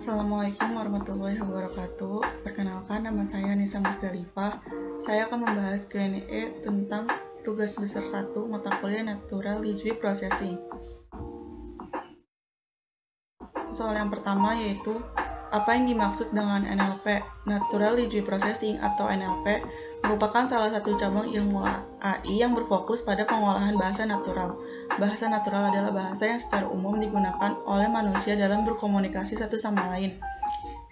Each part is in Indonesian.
Assalamualaikum warahmatullahi wabarakatuh. Perkenalkan, nama saya Nisa Musdalifah. Saya akan membahas Q&A tentang tugas besar 1 mata kuliah Natural Language Processing. Soal yang pertama yaitu apa yang dimaksud dengan NLP? Natural Language Processing atau NLP merupakan salah satu cabang ilmu AI yang berfokus pada pengolahan bahasa natural. Bahasa natural adalah bahasa yang secara umum digunakan oleh manusia dalam berkomunikasi satu sama lain.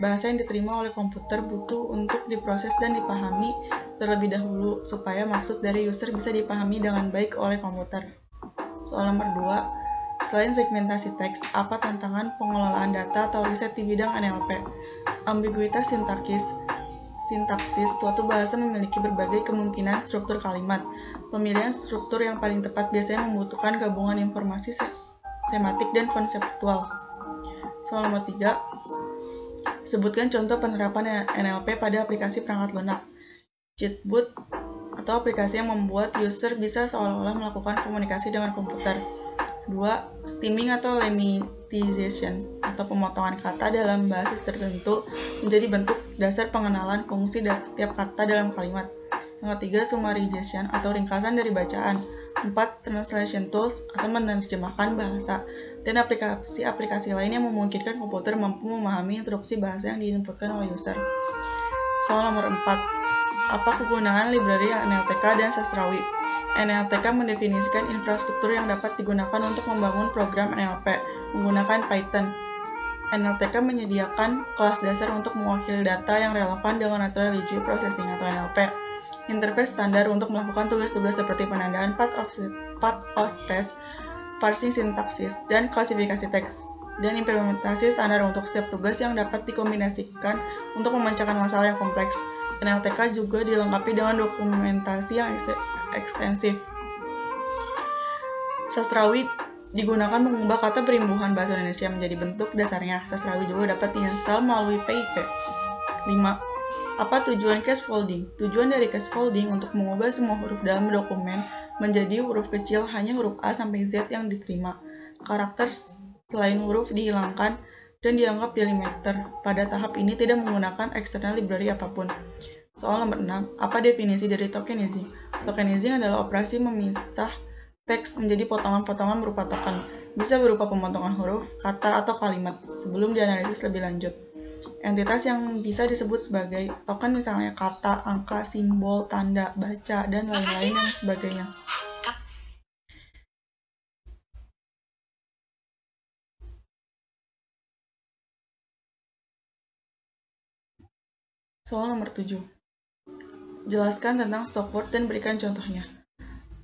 Bahasa yang diterima oleh komputer butuh untuk diproses dan dipahami terlebih dahulu supaya maksud dari user bisa dipahami dengan baik oleh komputer. Soal nomor 2, selain segmentasi teks, apa tantangan pengelolaan data atau riset di bidang NLP? Ambiguitas sintaksis, suatu bahasa memiliki berbagai kemungkinan struktur kalimat. Pemilihan struktur yang paling tepat biasanya membutuhkan gabungan informasi sematik dan konseptual. Soal nomor 3, sebutkan contoh penerapan NLP pada aplikasi perangkat lunak. Chatbot atau aplikasi yang membuat user bisa seolah-olah melakukan komunikasi dengan komputer. 2. Stemming atau lemmatization atau pemotongan kata dalam bahasa tertentu menjadi bentuk dasar pengenalan fungsi setiap kata dalam kalimat. Yang ketiga, summarization atau ringkasan dari bacaan. 4. Translation tools atau menerjemahkan bahasa dan aplikasi-aplikasi lain yang memungkinkan komputer mampu memahami instruksi bahasa yang diinputkan oleh user. Soal nomor 4, apa kegunaan library NLTK dan Sastrawi? NLTK mendefinisikan infrastruktur yang dapat digunakan untuk membangun program NLP menggunakan Python. NLTK menyediakan kelas dasar untuk mewakili data yang relevan dengan Natural Language Processing atau NLP, interface standar untuk melakukan tugas-tugas seperti penandaan part of space, parsing sintaksis, dan klasifikasi teks, dan implementasi standar untuk setiap tugas yang dapat dikombinasikan untuk memecahkan masalah yang kompleks. NLTK juga dilengkapi dengan dokumentasi yang ekstensif. Sastrawi digunakan mengubah kata perimbuhan bahasa Indonesia menjadi bentuk dasarnya. Sastrawi juga dapat diinstal melalui PIP. 5. Apa tujuan casefolding? Tujuan dari casefolding untuk mengubah semua huruf dalam dokumen menjadi huruf kecil hanya huruf A sampai Z yang diterima. Karakter selain huruf dihilangkan dan dianggap delimiter. Pada tahap ini tidak menggunakan external library apapun. Soal nomor 6, apa definisi dari tokenizing? Tokenizing adalah operasi memisah teks menjadi potongan-potongan berupa token, bisa berupa pemotongan huruf, kata, atau kalimat, sebelum dianalisis lebih lanjut. Entitas yang bisa disebut sebagai token misalnya kata, angka, simbol, tanda, baca, dan lain-lain yang sebagainya. Soal nomor 7. Jelaskan tentang stop word dan berikan contohnya.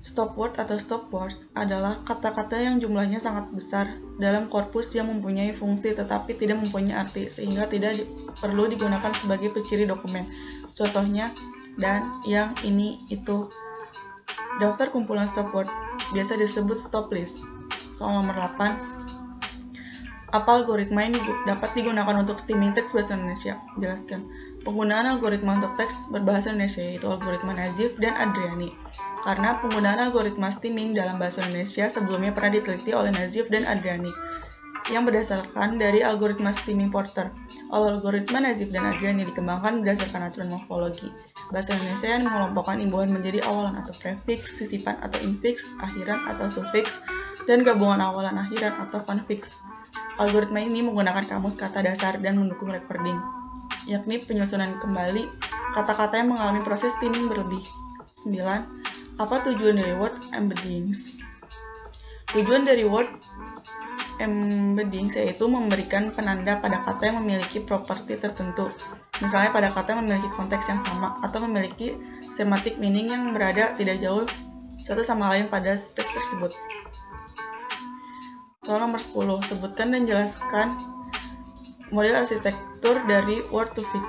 Stop word atau stop word adalah kata-kata yang jumlahnya sangat besar dalam korpus yang mempunyai fungsi tetapi tidak mempunyai arti sehingga tidak perlu digunakan sebagai penciri dokumen. Contohnya dan, yang, ini, itu. Daftar kumpulan stop word biasa disebut stop list. Soal nomor 8. Apa algoritma yang dapat digunakan untuk stemming teks bahasa Indonesia? Jelaskan. Penggunaan algoritma untuk teks berbahasa Indonesia yaitu algoritma Nazif dan Adriani. Karena penggunaan algoritma stemming dalam bahasa Indonesia sebelumnya pernah diteliti oleh Nazif dan Adriani yang berdasarkan dari algoritma stemming Porter. Algoritma Nazif dan Adriani dikembangkan berdasarkan aturan morfologi bahasa Indonesia yang mengelompokkan imbuhan menjadi awalan atau prefiks, sisipan atau infiks, akhiran atau sufiks, dan gabungan awalan akhiran atau konfiks. Algoritma ini menggunakan kamus kata dasar dan mendukung recording, yakni penyusunan kembali kata-kata yang mengalami proses stemming berlebih. 9. Apa tujuan dari word embeddings? Tujuan dari word embeddings yaitu memberikan penanda pada kata yang memiliki properti tertentu, misalnya pada kata yang memiliki konteks yang sama atau memiliki semantic meaning yang berada tidak jauh satu sama lain pada space tersebut. Soal nomor 10. Sebutkan dan jelaskan model arsitektur dari Word2Vec.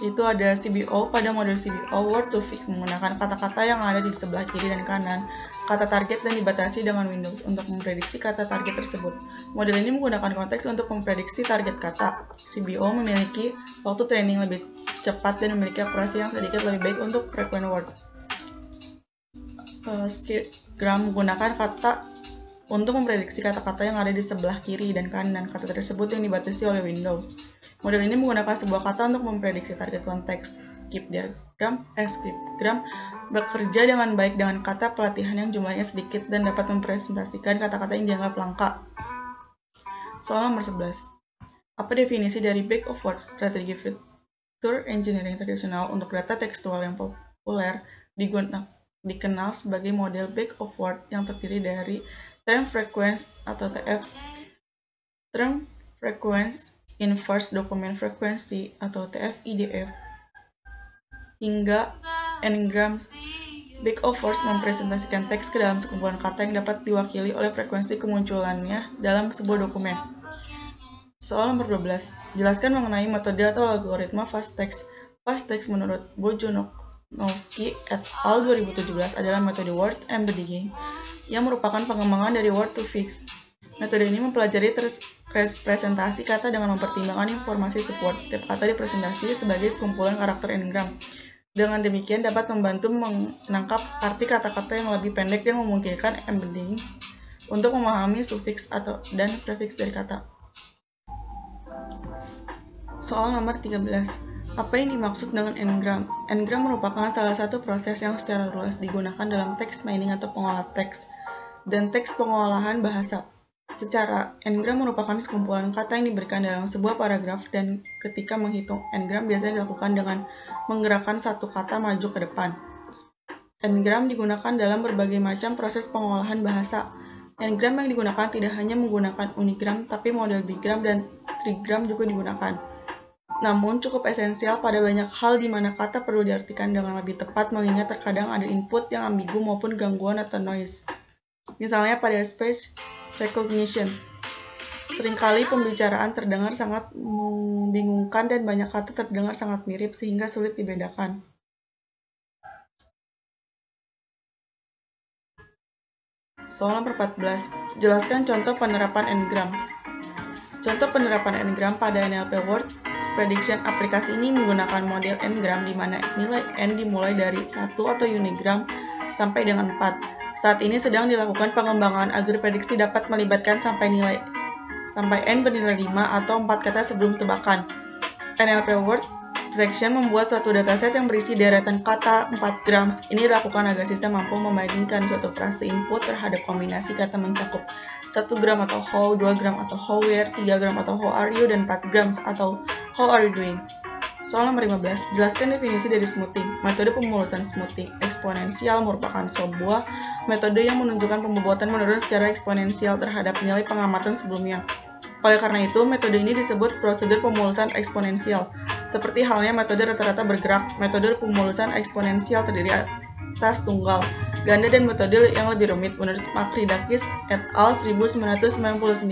Itu ada CBO. Pada model CBO, Word2Vec menggunakan kata-kata yang ada di sebelah kiri dan kanan kata target dan dibatasi dengan Windows untuk memprediksi kata target tersebut. Model ini menggunakan konteks untuk memprediksi target kata. CBO memiliki waktu training lebih cepat dan memiliki akurasi yang sedikit lebih baik untuk frequent word. Skillgram menggunakan kata untuk memprediksi kata-kata yang ada di sebelah kiri dan kanan kata tersebut yang dibatasi oleh Windows. Model ini menggunakan sebuah kata untuk memprediksi target konteks. Skipgram bekerja dengan baik dengan kata pelatihan yang jumlahnya sedikit dan dapat mempresentasikan kata-kata yang dianggap langka. Soal nomor 11. Apa definisi dari Bag of Words strategi feature engineering tradisional untuk data tekstual yang populer dikenal sebagai model Bag of Words yang terdiri dari term frequency atau TF, term frequency, inverse document frequency atau TF-IDF, hingga n-grams. Bag of Words mempresentasikan teks ke dalam sekumpulan kata yang dapat diwakili oleh frekuensi kemunculannya dalam sebuah dokumen. Soal nomor 12. Jelaskan mengenai metode atau algoritma fast text. Fast text menurut Bojanowski et al. 2017 adalah metode word embedding yang merupakan pengembangan dari word to fix. Metode ini mempelajari representasi kata dengan mempertimbangkan informasi support. Setiap kata dipresentasi sebagai sekumpulan karakter n-gram. Dengan demikian dapat membantu menangkap arti kata-kata yang lebih pendek dan memungkinkan embeddings untuk memahami sufiks dan prefix dari kata. Soal nomor 13. Apa yang dimaksud dengan n-gram? N-gram merupakan salah satu proses yang secara luas digunakan dalam text mining atau pengolah teks dan teks pengolahan bahasa. Secara, n-gram merupakan sekumpulan kata yang diberikan dalam sebuah paragraf dan ketika menghitung n-gram biasanya dilakukan dengan menggerakkan satu kata maju ke depan. N-gram digunakan dalam berbagai macam proses pengolahan bahasa. N-gram yang digunakan tidak hanya menggunakan unigram, tapi model bigram dan trigram juga digunakan. Namun cukup esensial pada banyak hal di mana kata perlu diartikan dengan lebih tepat mengingat terkadang ada input yang ambigu maupun gangguan atau noise. Misalnya pada speech recognition. Seringkali pembicaraan terdengar sangat membingungkan dan banyak kata terdengar sangat mirip sehingga sulit dibedakan. Soal nomor 14. Jelaskan contoh penerapan n-gram. Contoh penerapan n-gram pada NLP Word Prediction aplikasi ini menggunakan model n-gram di mana nilai n dimulai dari 1 atau unigram sampai dengan 4. Saat ini sedang dilakukan pengembangan agar prediksi dapat melibatkan sampai n bernilai 5 atau 4 kata sebelum tebakan. NLP Word Prediction membuat suatu dataset yang berisi deretan kata 4 grams. Ini dilakukan agar sistem mampu membandingkan suatu frase input terhadap kombinasi kata mencakup 1 gram atau how, 2 gram atau how where, 3 gram atau how are you, dan 4 grams atau how are you doing. Soal nomor 15. Jelaskan definisi dari smoothing. Metode pemulusan smoothing eksponensial merupakan sebuah metode yang menunjukkan pembobotan menurun secara eksponensial terhadap nilai pengamatan sebelumnya. Oleh karena itu, metode ini disebut prosedur pemulusan eksponensial. Seperti halnya metode rata-rata bergerak, metode pemulusan eksponensial terdiri atas tunggal, ganda, dan metode yang lebih rumit menurut Makridakis et al. 1999.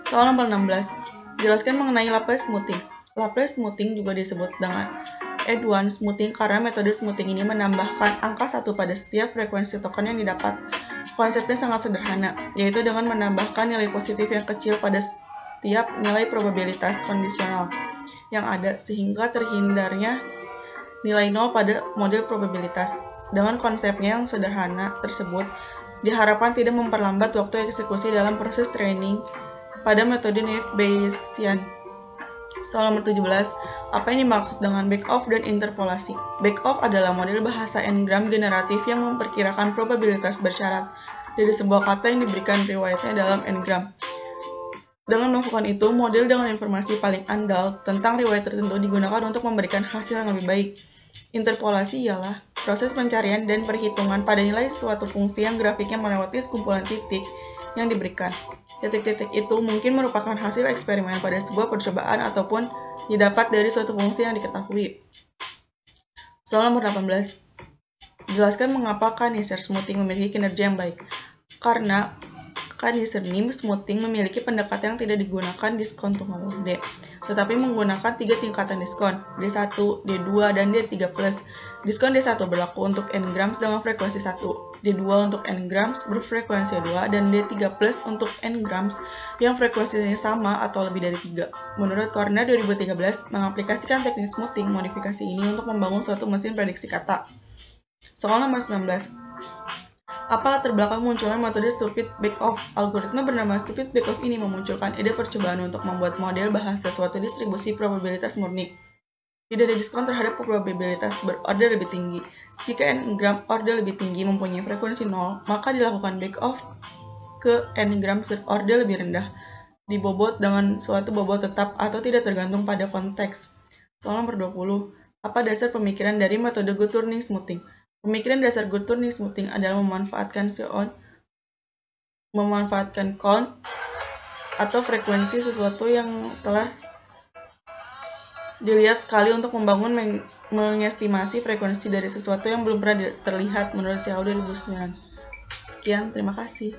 Soal nomor 16. Jelaskan mengenai Laplace smoothing. Laplace smoothing juga disebut dengan Edwan smoothing karena metode smoothing ini menambahkan angka 1 pada setiap frekuensi token yang didapat. Konsepnya sangat sederhana, yaitu dengan menambahkan nilai positif yang kecil pada setiap nilai probabilitas kondisional yang ada, sehingga terhindarnya nilai 0 pada model probabilitas. Dengan konsepnya yang sederhana tersebut, diharapkan tidak memperlambat waktu eksekusi dalam proses training pada metode Naive-Bayesian. Soal nomor 17. Apa yang dimaksud dengan back-off dan interpolasi? Back-off adalah model bahasa n-gram generatif yang memperkirakan probabilitas bersyarat dari sebuah kata yang diberikan riwayatnya dalam n-gram. Dengan melakukan itu, model dengan informasi paling andal tentang riwayat tertentu digunakan untuk memberikan hasil yang lebih baik. Interpolasi ialah proses pencarian dan perhitungan pada nilai suatu fungsi yang grafiknya melewati sekumpulan titik yang diberikan. Titik-titik itu mungkin merupakan hasil eksperimen pada sebuah percobaan ataupun didapat dari suatu fungsi yang diketahui. Soal nomor 18. Jelaskan mengapa Kanister smoothing memiliki kinerja yang baik. Karena Kanister smoothing memiliki pendekatan yang tidak digunakan diskon tunggal D, tetapi menggunakan 3 tingkatan diskon, D1, D2, dan D3+. Diskon D1 berlaku untuk n-grams dengan frekuensi 1, D2 untuk n-grams berfrekuensi 2, dan D3+ untuk n-grams yang frekuensinya sama atau lebih dari 3. Menurut Corner 2013, mengaplikasikan teknik smoothing modifikasi ini untuk membangun suatu mesin prediksi kata. Soal nomor 19. Apa latar belakang munculnya metode stupid bake-off? Algoritma bernama stupid bake-off ini memunculkan ide percobaan untuk membuat model bahasa suatu distribusi probabilitas murni. Tidak ada diskon terhadap probabilitas berorder lebih tinggi. Jika n-gram order lebih tinggi mempunyai frekuensi 0, maka dilakukan bake-off ke n-gram order lebih rendah. Dibobot dengan suatu bobot tetap atau tidak tergantung pada konteks. Soal nomor 20. Apa dasar pemikiran dari metode good turning smoothing? Pemikiran dasar good turning smoothing adalah memanfaatkan count atau frekuensi sesuatu yang telah dilihat sekali untuk membangun mengestimasi frekuensi dari sesuatu yang belum pernah terlihat menurut Xiao 2009. Sekian, terima kasih.